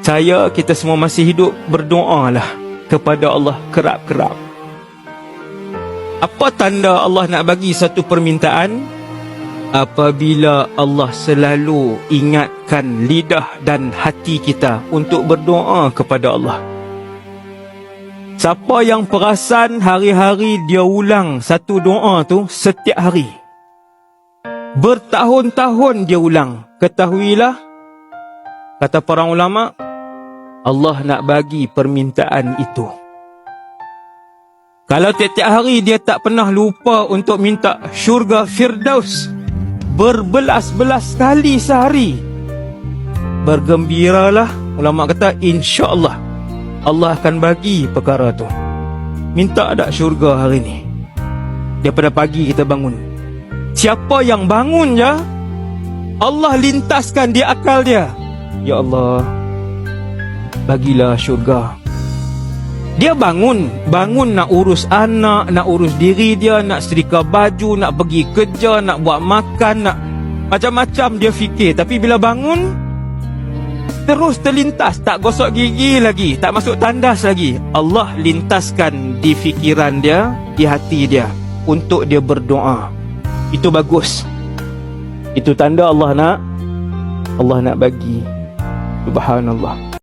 kita semua masih hidup, berdoalah kepada Allah kerap-kerap. Apa tanda Allah nak bagi satu permintaan? Apabila Allah selalu ingatkan lidah dan hati kita untuk berdoa kepada Allah. Siapa yang perasan hari-hari dia ulang satu doa tu setiap hari, bertahun-tahun dia ulang, ketahuilah, kata para ulama, Allah nak bagi permintaan itu. Kalau tiap-tiap hari dia tak pernah lupa untuk minta syurga Firdaus berbelas-belas kali sehari, bergembiralah, ulama kata insya-Allah Allah akan bagi perkara tu. Minta tak syurga hari ni? Daripada pagi kita bangun, siapa yang bangun je, Allah lintaskan di akal dia, ya Allah, bagilah syurga. Dia bangun nak urus anak, nak urus diri dia, nak setrika baju, nak pergi kerja, nak buat makan, nak macam-macam dia fikir. Tapi bila bangun, terus terlintas, tak gosok gigi lagi, tak masuk tandas lagi, Allah lintaskan di fikiran dia, di hati dia, untuk dia berdoa. Itu bagus. Itu tanda Allah nak bagi. Subhanallah.